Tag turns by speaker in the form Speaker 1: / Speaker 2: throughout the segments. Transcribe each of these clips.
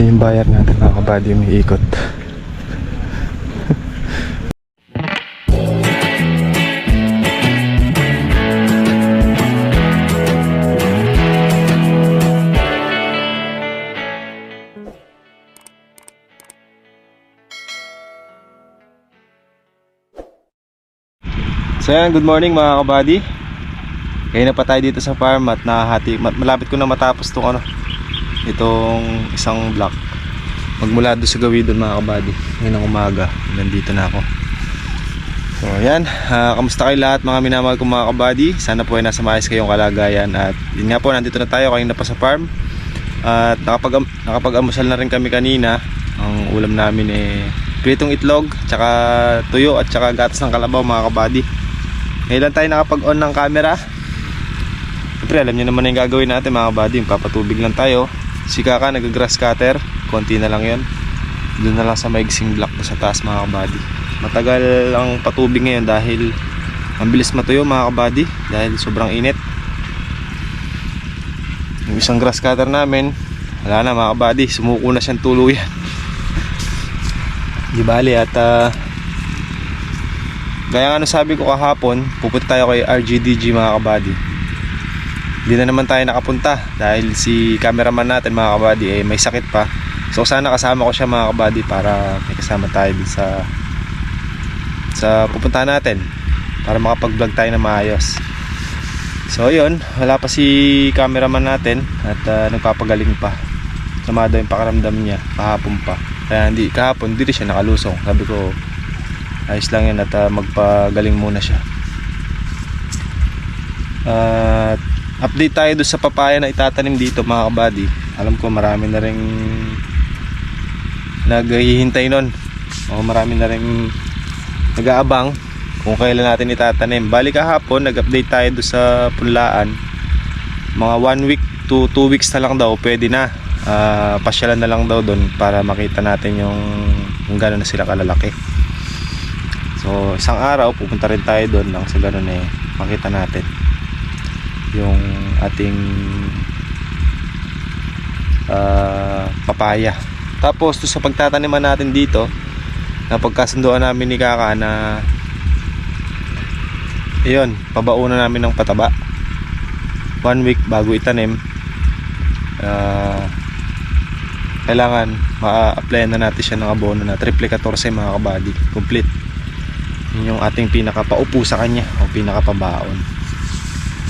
Speaker 1: Yung bayar natin mga kabady, may ikot. So yan, good morning mga kabady. Kaya na pa tayo dito sa farm at malapit ko na matapos itong isang block. Magmula doon sa gawin doon mga kabady. Ngayon ng umaga, nandito na ako. So yan, kamusta kayo lahat mga minamahal kong mga kabady? Sana po ay nasa maayos kayong kalagayan. At yun nga po, nandito na tayo kanina pa sa farm. At nakapag-amusal na rin kami kanina. Ang ulam namin pritong itlog, tsaka tuyo at tsaka gatas ng kalabaw mga kabady. Ngayon lang tayo nakapag-on ng camera. Siyempre alam nyo naman na yung gagawin natin mga kabady. Papatubig lang tayo. Si Kaka nag-grass cutter, konti na lang yon. Doon na lang sa maigsing block sa taas mga kabady. Matagal ang patubig ngayon dahil ang bilis matuyo mga kabady, dahil sobrang init. Yung isang grass cutter namin, wala na mga kabady, sumuko na siyang tuluyan. Di bali at gaya nga sabi ko kahapon, pupunta tayo kay RGDG mga kabady. Hindi na naman tayo nakapunta dahil si cameraman natin mga kabady may sakit pa. So sana kasama ko siya mga kabady para may kasama tayo din sa pupuntahan natin para makapag-vlog tayo na maayos. So yun, wala pa si cameraman natin at nagpapagaling pa. Sama daw yung pakiramdam niya kahapon pa. Kaya kahapon hindi siya nakalusong. Sabi ko ayos lang yan at magpagaling muna siya. Update tayo doon sa papaya na itatanim dito mga kabady. Alam ko marami na rin naghihintay nun, o marami na rin nag-aabang kung kailan natin itatanim. Bali kahapon nag-update tayo doon sa punlaan. Mga 1 week to 2 weeks na lang daw pwede na. Pasyalan na lang daw doon para makita natin yung gano'n na sila kalalaki. So isang araw pupunta rin tayo doon lang sa ganun makita natin yung ating papaya. Tapos doon sa pagtataniman natin dito, napagkasunduan namin ni Kaka na ayun, pabaunan namin ng pataba 1 week bago itanim. Kailangan ma-applyan na natin siya ng abono na triple 14 mga kabady, complete. Yun yung ating pinakapaupo sa kanya o pinakapabaon.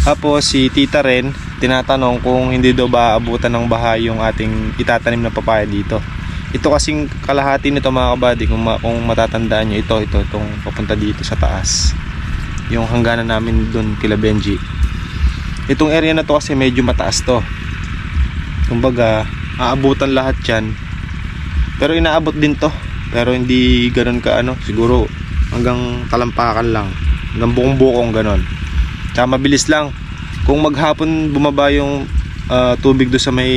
Speaker 1: Tapos si tita rin tinatanong kung hindi daw ba aabutan ng baha yung ating itatanim na papaya dito. Ito kasing kalahati nito mga kabady, kung matatandaan nyo, itong papunta dito sa taas, yung hangganan namin dun kila Benji. Itong area na to kasi medyo mataas to, kumbaga aabutan lahat yan, pero inaabot din to, pero hindi ganun ka siguro hanggang talampakan lang, hanggang bukong-bukong ganon. Tsaka mabilis lang kung maghapon bumaba yung tubig do sa may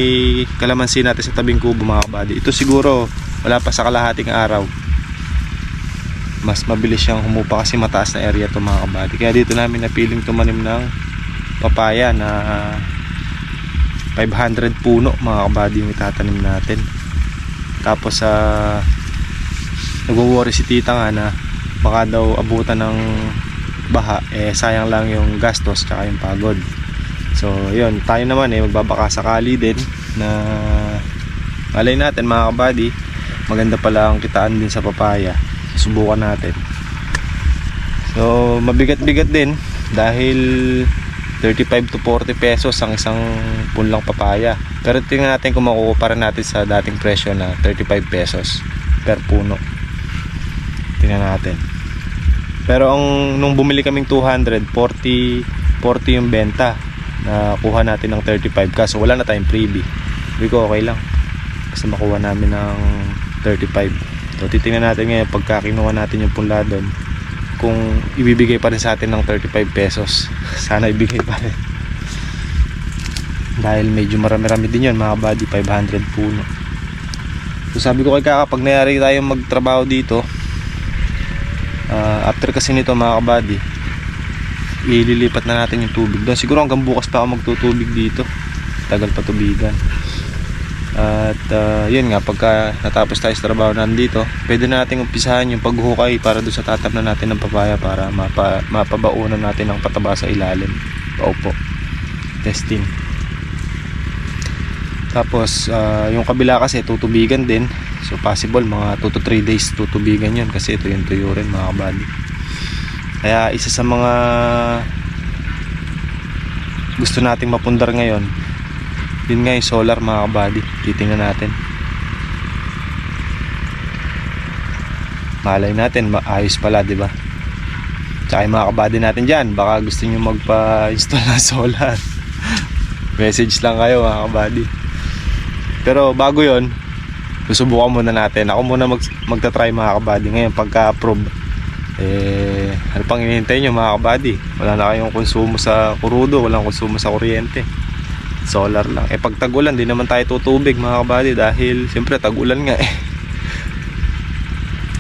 Speaker 1: kalamansi natin sa tabing kubo mga kabady. Ito siguro wala pa sa kalahating araw, mas mabilis siyang humupa kasi mataas na area to mga kabady. Kaya dito namin napiling tumanim ng papaya na 500 puno mga kabady yung itatanim natin. Tapos nagwo-worry si tita nga na baka daw abutan ng baha, sayang lang yung gastos tsaka yung pagod. So yun, tayo naman magbabaka sakali din na malay natin mga kabady, maganda pala ang kitaan din sa papaya. Subukan natin. So mabigat-bigat din dahil 35 to 40 pesos ang isang punlang papaya. Pero tingnan natin kung makukumpara natin sa dating presyo na 35 pesos per puno. Tingnan natin. Pero nung bumili kaming 200, 40 yung benta. Nakuha natin ng 35 kaso wala na tayong freebie. Hindi ko okay lang kasi makuha namin ng 35. So titingnan natin ngayon pagka kinuha natin yung punla doon kung ibibigay pa rin sa atin ng 35 pesos. Sana ibigay pa rin dahil medyo marami-rami din yun mga kabady, 500 puno. So sabi ko kay Kaka, pag nayari tayong magtrabaho dito, after kasi nito mga kabady, ililipat na natin yung tubig doon. Siguro hanggang bukas pa ako magtutubig dito, tagal pa tubigan. At yun nga, pagka natapos tayo sa trabaho nandito, pwede na natin umpisahan yung paghukay para doon sa tatap na natin ng papaya para mapabaunan natin ng pataba sa ilalim. Paupo. Testing. Tapos yung kabila kasi tutubigan din. So possible mga 2 to 3 days tutubigan yun kasi ito yung tuyo rin mga kabady. Kaya isa sa mga gusto nating mapundar ngayon, yun nga yung solar mga kabady. Titingnan natin. Malay natin maayos pala, di ba? Tsaka yung mga kabady natin dyan, baka gusto nyo magpa-install ng solar. Message lang kayo mga kabady. Pero bago yon, susubukan muna natin. Ako muna magta-try mga kabady. Ngayon pagka-approve, ano pang hinihintay nyo mga kabady? Wala na kayong konsumo sa kurudo, walang konsumo sa kuryente. Solar lang. Pag tag-ulan, di naman tayo tutubig mga kabady dahil siyempre tag-ulan nga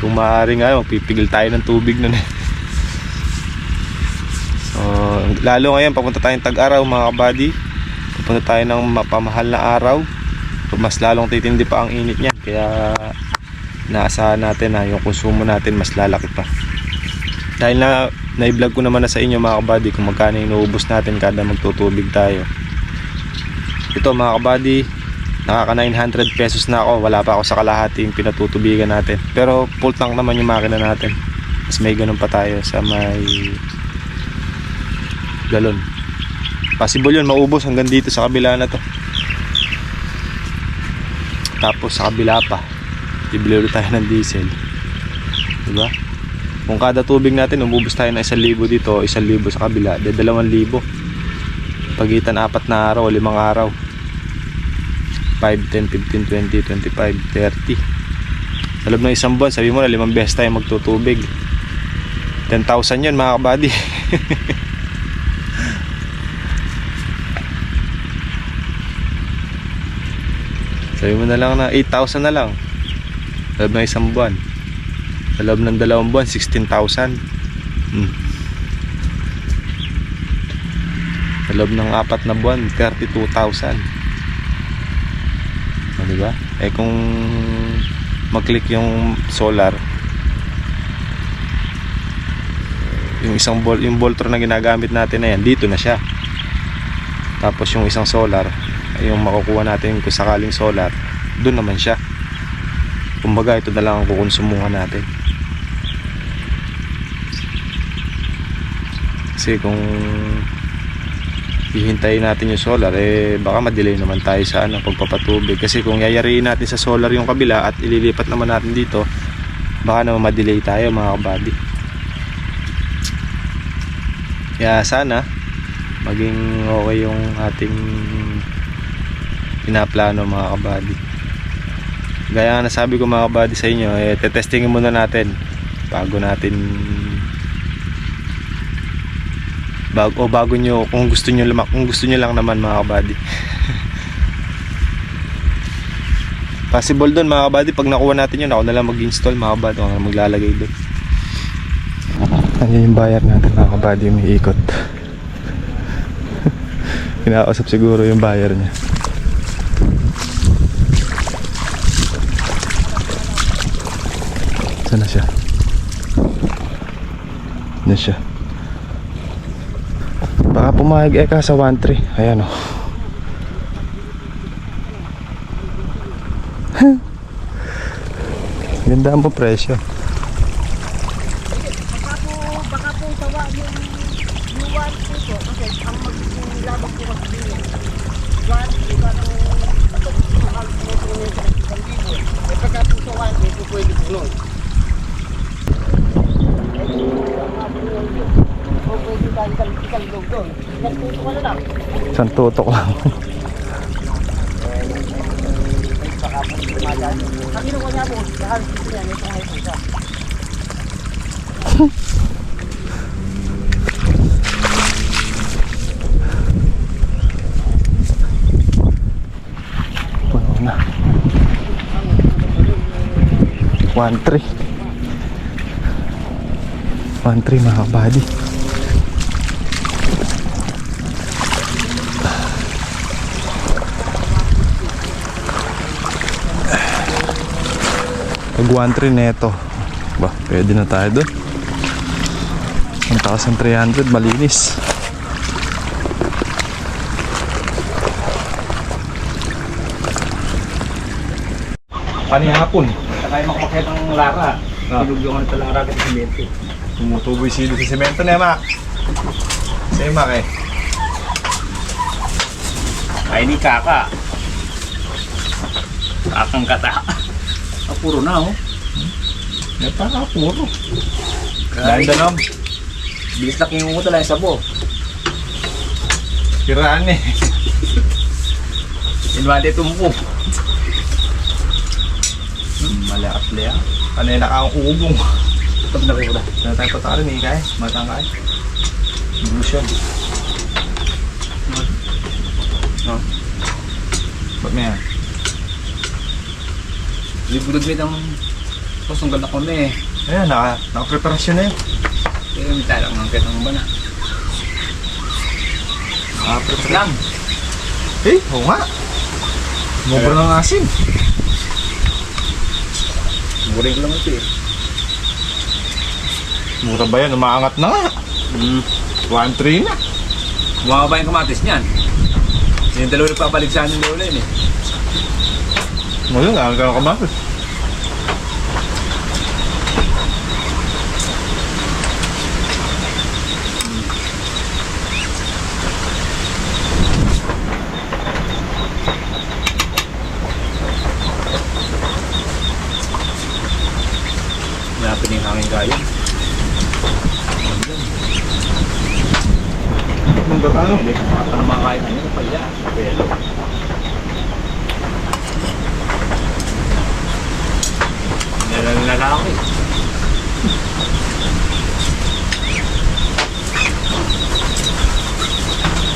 Speaker 1: Kung maaari nga, magpipigil tayo ng tubig nun So, lalo ngayon, papunta tayong tag-araw mga kabady. Papunta tayo ng mapamahal na araw. Mas lalong titindi pa ang init niya. Kaya naasahan natin na yung konsumo natin mas lalaki pa. Dahil na-vlog ko naman na sa inyo mga kabady kung magkano yung inuubos natin kada magtutubig tayo. Ito mga kabady, nakaka 900 pesos na ako. Wala pa ako sa kalahati yung pinatutubigan natin. Pero full tank naman yung makina natin. Mas may ganun pa tayo sa may galon. Possible yun maubos hanggang dito sa kabila na to. Tapos sa kabila pa i-blur tayo ng diesel, diba? Kung kada tubig natin umubos tayo ng 1,000 dito, 1,000 sa kabila, de 2,000 pagitan 4 na araw, 5 araw, 5, 10, 15, 20, 25, 30 sa loob ng isang buwan. Sabi mo na 5 beses tayo magtutubig, 10,000 yun mga kabady. Sabi mo na lang na 8,000 na lang sa loob ng isang buwan. Sa loob ng 2 buwan 16,000. Sa loob ng 4 na buwan 32,000. Diba? Kung mag-click yung solar, yung isang yung Voltron na ginagamit natin na yan, dito na siya. Tapos yung isang solar, yung makukuha natin kung sakaling solar, doon naman siya. Kumbaga ito na lang ang kukonsumuhan natin. Kasi kung hihintayin natin yung solar, baka ma-delay naman tayo sa pagpapatubig. Kasi kung yayariin natin sa solar yung kabila at ililipat naman natin dito, baka naman ma-delay tayo mga kabady. Kaya sana maging okay yung ating pinaplano mga kabady. Gaya nga nasabi ko mga kabady sa inyo, tetestingin muna natin bago natin bago nyo, kung gusto nyo lang naman mga kabady. Possible doon mga kabady, pag nakuha natin yun, ako na lang mag-install mga kabady, ako na maglalagay doon. Ayan yung bayar natin mga kabady, yung may ikot. Kinakausap siguro yung bayar niya. Saan na siya? Yan siya. Baka pumayag sa 1.3. Ayan o. Ganda ang presyo.
Speaker 2: Baka po sawa yung 1 po kasi ang maglabag po kasi yun. 1, iba ng mahal po ito ng 1,000. Pagka po sa 1, ito pwede po nun. O pwede tayo isang log doon. Isang tutok ka na lang.
Speaker 1: Isang tutok lang.
Speaker 2: Baka po tumagal. Ang ginawa niya po, lahat dito niya, ito ngayon po siya.
Speaker 1: Puno na. 1.3 mga kabady. Pag 1.3 neto. Ba, pwede na tayo doon. 1,300 malinis. Panihapon.
Speaker 2: Saka yung makapakit ang Lara. Tinugyohan sa Lara kasi simento.
Speaker 1: Tumutuboy silo sa semento na Mac. Say Mac eh.
Speaker 2: Ay ni Kaka. Kakang kata. Puro na oh.
Speaker 1: Napakapuro.
Speaker 2: Dahil
Speaker 1: Danom.
Speaker 2: bilis na kingunguta lang yung sabo.
Speaker 1: Kiraan eh.
Speaker 2: Inwade tumpo. Malakas liya.
Speaker 1: Kanina ka ang ugong.
Speaker 2: Tapos na kula.
Speaker 1: Sana tayo patarin eh kaya. Matang kaya. Evolution.
Speaker 2: No.
Speaker 1: Ba't may yan?
Speaker 2: Libulod mit ang kusong ganda ko na eh.
Speaker 1: Ayan, naka-preparasyon na yun.
Speaker 2: Kaya may talang ng ketong ba na.
Speaker 1: Naka-preparasyon.
Speaker 2: Lang.
Speaker 1: Eh, oo nga. Mubra ng asin.
Speaker 2: Muring lang ito eh.
Speaker 1: Mura ba yan? Umaangat na nga. 1.3 na.
Speaker 2: Bumaba yung kamatis niyan. Yung dalawa nagpapalik sa anin na ulit eh.
Speaker 1: Ngayon, ang gano'n kamatis.
Speaker 2: Malapit yung hangin kaya.
Speaker 1: Ano?
Speaker 2: Ano mga kaya na yun? Pala. Pelo. Nalalala ako eh.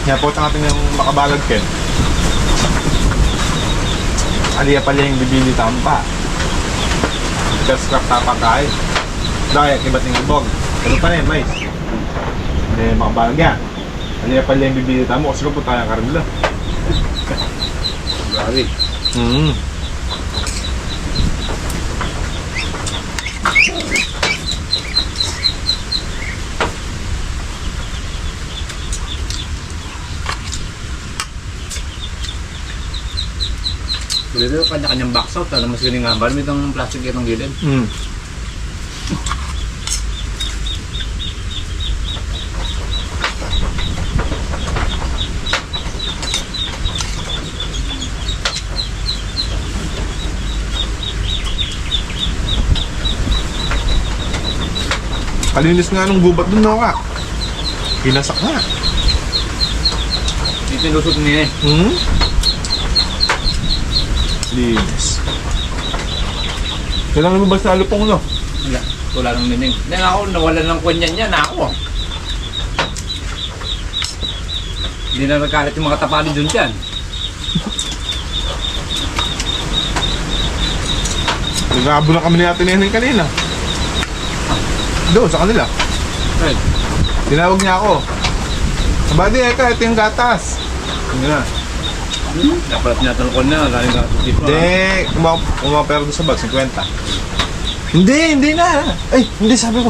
Speaker 1: Kaya po natin yung makabalag ken. Aliya pala yung bibili tampa. Just crap tapang kahit. Dahil iba't yung ibog. Ganun pa rin, mais. Hindi makabalag yan. Aliya pala yung bibili tampa. Kasi po tayo karila.
Speaker 2: Grabe. Dito kanya-kanyang box out. Alam mas galing nga ba? May itong plastic itong gilid.
Speaker 1: Kalinis nga nung gubat dun, no ka? Pinasak nga.
Speaker 2: Dito yung lusot niya eh.
Speaker 1: Linis. Kailangan mo ba sa alupong, no?
Speaker 2: Wala. Wala nang mining. Hindi nga ako, nawala ng kunyan niya na ako. Hindi na nagkalit yung mga tapali dun dyan.
Speaker 1: Nag-aabo na kami ni Ate Neneng kanina. Doon, sa kanila.
Speaker 2: Right.
Speaker 1: Tinawag niya ako. Abadi, ito yung gatas. Hindi na.
Speaker 2: Dapat tinatanong na, galing ka dito.
Speaker 1: Hindi, kumapera doon sa bag, 50. Hindi na. Ay, hindi, sabi ko.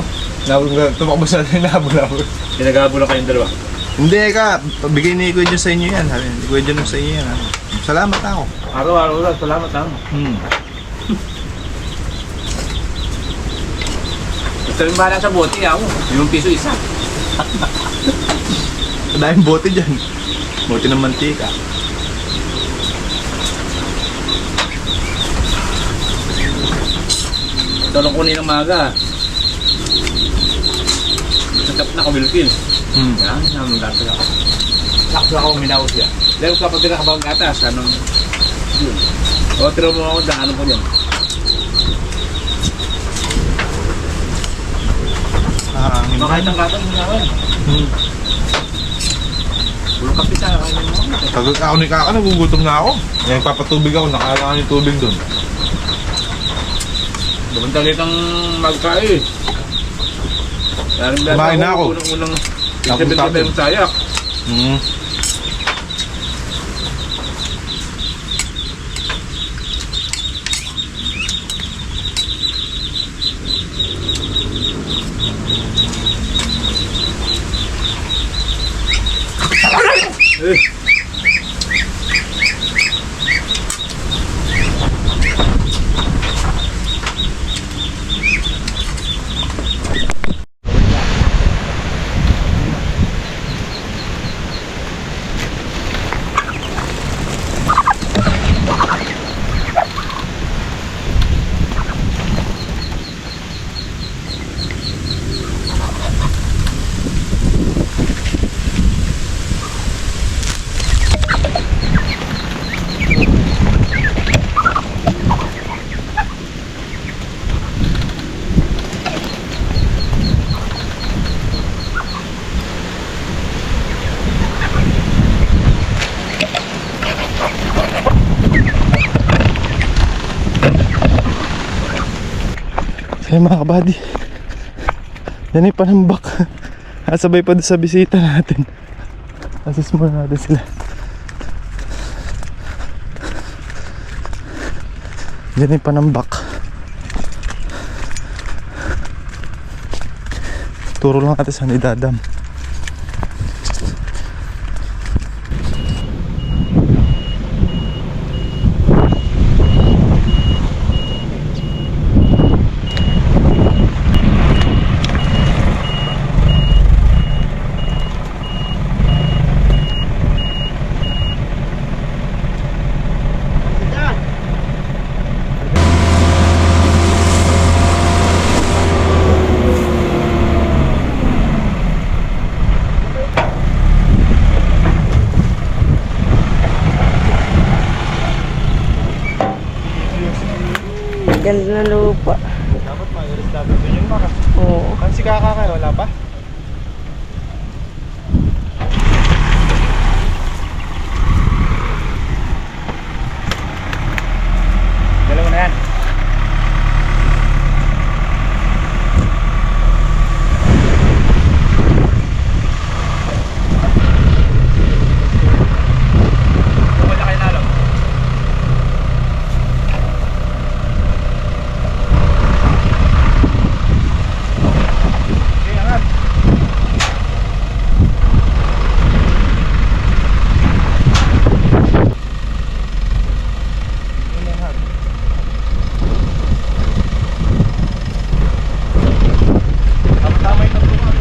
Speaker 1: Tumakbo sa atin, nabulabog.
Speaker 2: Pinag-aabo lang kayong dalawa.
Speaker 1: Hindi ka, bigay ni Kuya John sa inyo yan. Sabi, Kuya John sa inyo yan. Salamat ako.
Speaker 2: Araw-araw lang, salamat ha. Gusto rin bahala sa bote ako. Yung piso isa.
Speaker 1: Daming bote dyan. Bote ng mantika.
Speaker 2: Tulong kunin ng maga. Natap na kabilkin. Yan, naman gatas ako. Sakto ako uminaw siya. Dahil kapag pinakabang gatas, anong yun. O, tiro mo ako, daanan ko dyan. Makahit ang gatas mo naman. Bulong kapita, kaya mo.
Speaker 1: Tagal ako ni Kaka, nagugutom na ako. Yan, papatubig ako, nakalangan yung tubig doon.
Speaker 2: Bumuntalit ang magkain.
Speaker 1: Kumain na ako.
Speaker 2: Unang-unang
Speaker 1: Tapos
Speaker 2: isabel-sabel yung sayak.
Speaker 1: Kaya mga kabady, yan yung panambak. Sabay pa doon sa bisita natin. Assist muna natin sila. Yan yung panambak. Turo lang natin saan idadam.
Speaker 2: Ganda na lupa.
Speaker 1: Dapat ma-iris natin doon yung maka.
Speaker 2: Oo.
Speaker 1: Kan si Kaka kayo, wala pa? Dalawa na yan. Wala kayo nalo. Okay, angat. Tama-tama yung tatlo nga.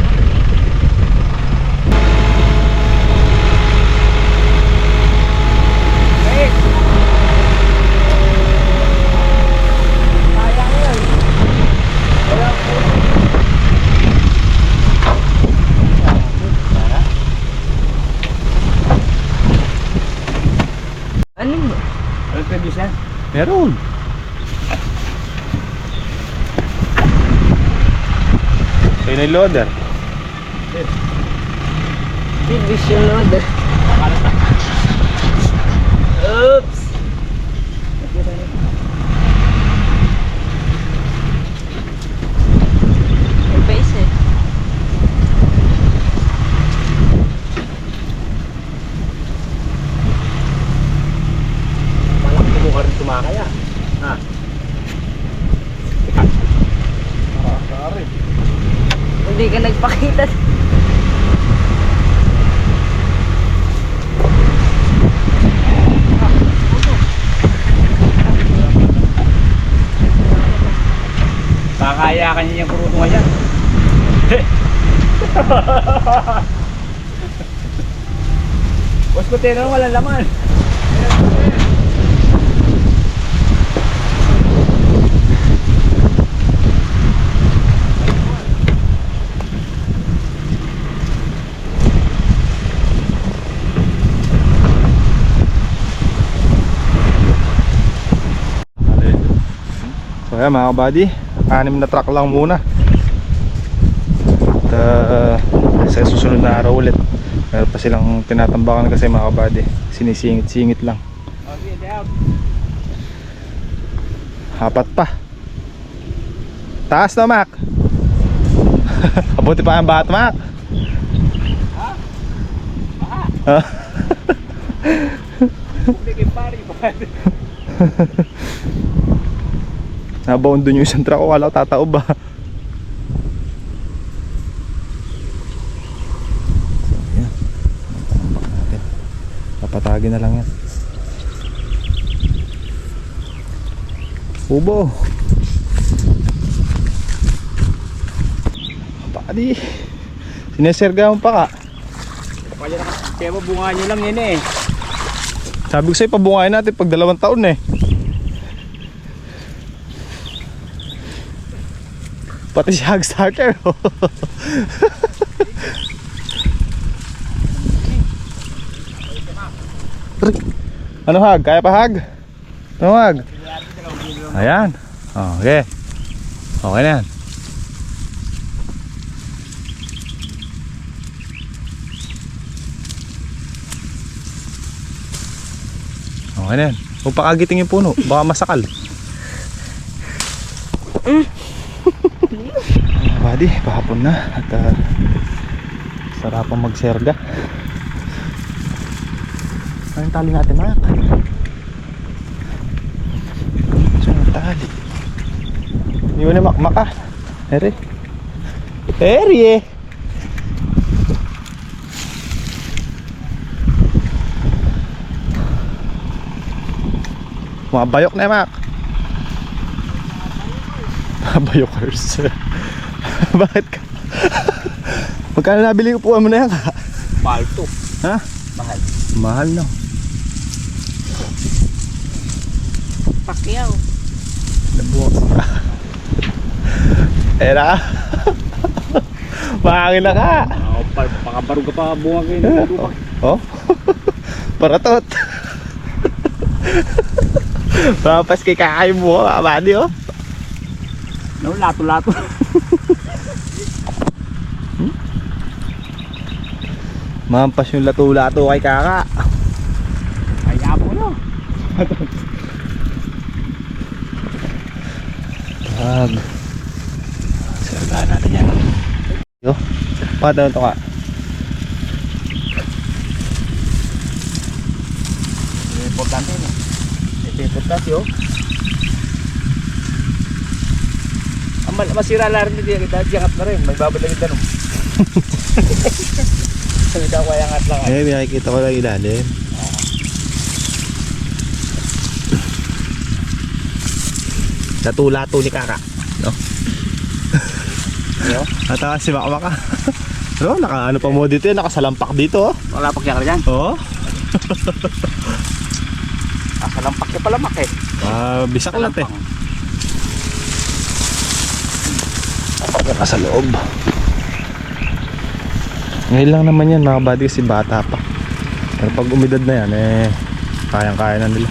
Speaker 1: Hey!
Speaker 2: Sayang yan. Wala po. Ano ba?
Speaker 3: Ano previous yan?
Speaker 1: Meron. Kayo na yung loader.
Speaker 2: Division loader. Oops! May base eh.
Speaker 3: Parang kumuha rin tumakaya. Ha?
Speaker 2: Hindi ka nagpakita.
Speaker 3: Kakaya ka niya yung kurutungan yan. Boss ko tinanong walang laman.
Speaker 1: So ayan mga kabady, 6 na truck lang muna. At sa susunod na araw ulit, meron pa silang tinatambakan kasi mga kabady, sinisingit-singit lang.
Speaker 3: Okay, down.
Speaker 1: 4 pa. Taas na, Mac. Abuti pa ang bat, Mac. Ha?
Speaker 3: Bigay pari ba?
Speaker 1: Nabaon dun yung isang truck ko, kala ko tataob ba. So, yan. Tambak natin. sige na lang yan. Ubo. Padi. Sineserga mo pa ka.
Speaker 3: Kaya bunga nyo lang yun eh.
Speaker 1: Sabi ko sa'yo, pabungayin natin pag 2 taon eh. Pati si Hag Starter. Ano Hag? Kaya pa Hag? Ano Hag? Ayan. Okay. Okay na yan. Okay na yan. Huwag pakagiting yung puno. Baka masakal. Buddy, pahapon na. At sarapang magserga. Ano yung tali natin, Mak? Saan yung tali? Hindi mo na makmaka. Eri. Eri eh. Mga bayok na, Mak. Mga bayokers. Bakit ka? Magkano nabili ko po mo na yan ka?
Speaker 3: Mahal to.
Speaker 1: Ha?
Speaker 3: Mahal.
Speaker 1: Mahal no.
Speaker 2: Pakyaw.
Speaker 1: Nabukas ka. Eh na. Mahangin na ka.
Speaker 3: Pakabarog ka pa bunga kayo ng lupa.
Speaker 1: Oh. Paratot. Papas kay kakay mo, abadi oh.
Speaker 3: No, lato-lato.
Speaker 1: Mampas yung lato-lato kay kaka.
Speaker 3: Kaya mo no.
Speaker 1: Pag sergahan natin yan. Yo, pataw to ka.
Speaker 3: Importante no. Ito importante oh. Masira lang rin hindi kita diyangat na rin. May babalik ka no. Sabi daw kaya angat lang.
Speaker 1: Eh, nakikita ko lang ilalim. Lato-lato ni kaka. No?
Speaker 3: Ayo.
Speaker 1: At si Makmaka. No, ano pa mo dito, nakasalampak dito oh.
Speaker 3: Wala pa kaya ka dyan.
Speaker 1: Oh.
Speaker 3: Kasalampak ka pala mak eh.
Speaker 1: Bisak lang eh. Nasa loob. Ngayon lang naman yan mga buddy kasi bata pa. Pero pag umidad na yan eh kayang-kaya na nila.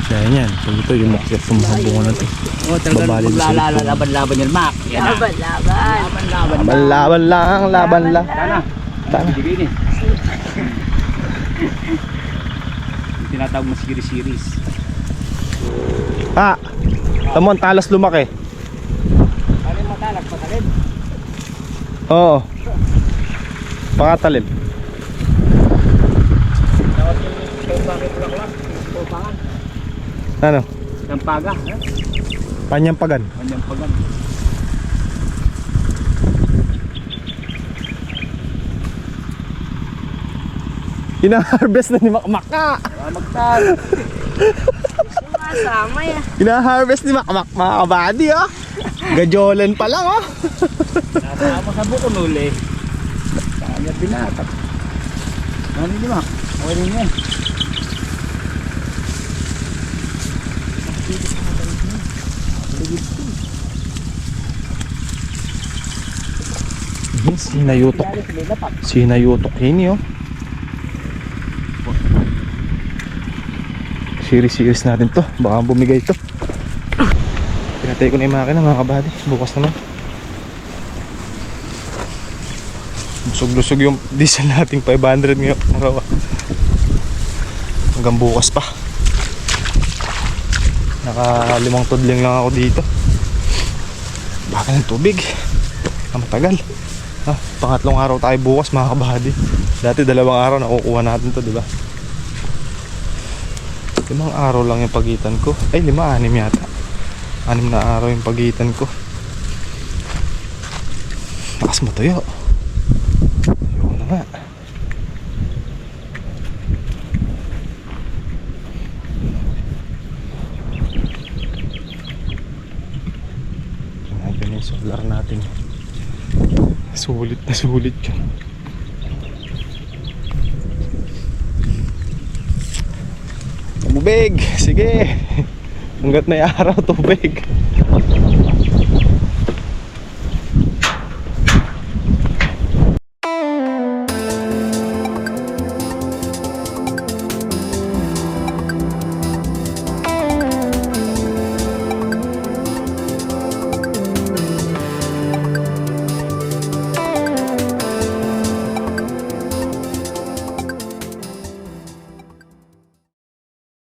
Speaker 1: Kaya yan. Pag ito yung maksip tumabungan na ito.
Speaker 3: Oh, talagang maglalaban-laban yan mak.
Speaker 2: Laban-laban.
Speaker 1: Laban lang, laban lang.
Speaker 3: Tana. Bibigin eh. Yung tinatawag mo series.
Speaker 1: Ah! Tamon, talas lumaki.
Speaker 3: Ano yung matalag? Patalim?
Speaker 1: Oo. Pakatalim.
Speaker 3: Tawag yung bakit bulaklak? Pupangan.
Speaker 1: Ano?
Speaker 3: Tampaga.
Speaker 1: Panyampagan.
Speaker 3: Panyampagan.
Speaker 1: Ina-harvest na ni Makmaka.
Speaker 3: Magtal.
Speaker 2: Masama yan.
Speaker 1: Ina-harvest ni Makmak mga kabady oh. Gajolen pa lang oh.
Speaker 3: Nasama sa bukon uli. Kanya binatak. Ano hindi mak? Okay rin yan.
Speaker 1: Sinayutok. Sinayutok ini oh. Series natin to. Baka bumigay to. Pinatay ko na yung makina mga kabady. Bukas naman. Lusog-lusog yung diesel nating 500 ngayon araw. Hanggang bukas pa. Naka 5 tudling lang ako dito. Baka ng tubig. Matagal. Pangatlong araw tayo bukas mga kabady. Dati 2 araw nakukuha natin to, di ba? 5 araw lang yung pagitan ko. Ay 5, 6 yata. 6 na araw yung pagitan ko. Lakas matuyo. Ayun na nga. tumbler natin. Sulit na sulit yun. Tubig! Sige! Hanggat may araw, tubig.